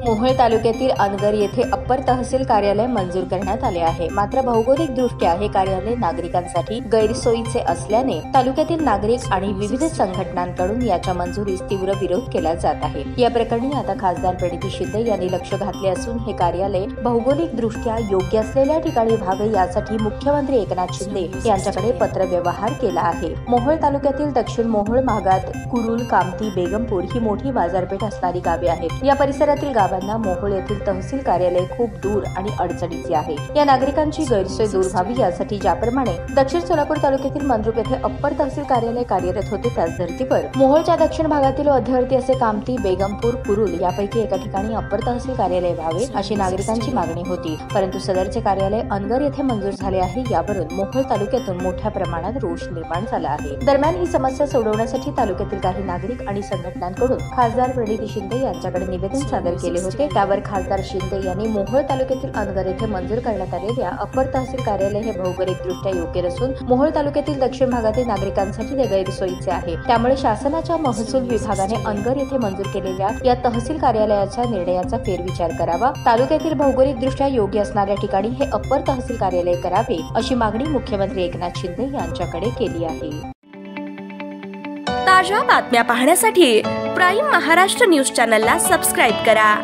मोहोळ तालुक्यातील अनगर येथे अप्पर तहसील कार्यालय मंजूर करण्यात आले आहे। मात्र भौगोलिकदृष्ट्या हे कार्यालय नागरिकांसाठी गैरसोयीचे असल्याने तालुक्यातील नागरिक आणि विविध संघटनांकडून याच्या मंजुरीस तीव्र विरोध केला जात आहे। या प्रकरणी आता खासदार प्रणिती शिंदे यांनी लक्ष घातले असून हे कार्यालय भौगोलिकदृष्ट्या योग्य असलेल्या ठिकाणी व्हावे यासाठी मुख्यमंत्री एकनाथ शिंदे यांच्याकडे पत्र व्यवहार केला आहे। मोहोळ तालुक्यातील दक्षिण मोहोळ भागात कुरुल, कामती, बेगमपूर ही मोठी बाजारपेठ असणारी गावे आहेत। या परिसरातील गावांना मोहोळ येथील तहसील कार्यालय खूप दूर आणि अडचणीचे आहे। या नागरिकांची गैरसोय दूर व्हावी यासाठी ज्याप्रमाणे दक्षिण सोलापूर तालुक्यातील मंद्रुप येथे अप्पर तहसील कार्यालय कार्यरत होते त्याच धर्तीवर मोहोळच्या दक्षिण भागातील मध्यवर्ती असे कामती, बेगमपूर, कुरुल यापैकी एका ठिकाणी अप्पर तहसील कार्यालय व्हावे अशी नागरिकांची मागणी होती। परंतु सदरचे कार्यालय अनगर येथे मंजूर झाले आहे। यावरून मोहोळ तालुक्यातून मोठ्या प्रमाणात रोष निर्माण झाला आहे। दरम्यान ही समस्या सोडवण्यासाठी तालुक्यातील काही नागरिक आणि संघटनांकडून खासदार प्रणिती शिंदे यांच्याकडे निवेदन सादर केले होते। त्यावर खासदार शिंदे यांनी मोहोळ तालुक्यातील अनगर येथे मंजूर करण्यात आलेल्या अप्पर तहसील कार्यालय हे भौगोलिकदृष्ट्या योग्य नसून मोहोळ तालुक्यातील दक्षिण भागातील नागरिकांसाठी ते गैरसोयीचे आहे। त्यामुळे शासनाच्या महसूल विभागाने अनगर येथे मंजूर केलेल्या या तहसील कार्यालयाच्या निर्णयाचा फेरविचार करावा। तालुक्यातील भौगोलिकदृष्ट्या योग्य असणाऱ्या ठिकाणी हे अप्पर तहसील कार्यालय करावे अशी मागणी मुख्यमंत्री एकनाथ शिंदे यांच्याकडे केली आहे। ताज्या बातम्या पाहण्यासाठी प्राईम महाराष्ट्र न्यूज चॅनलला सबस्क्राईब करा।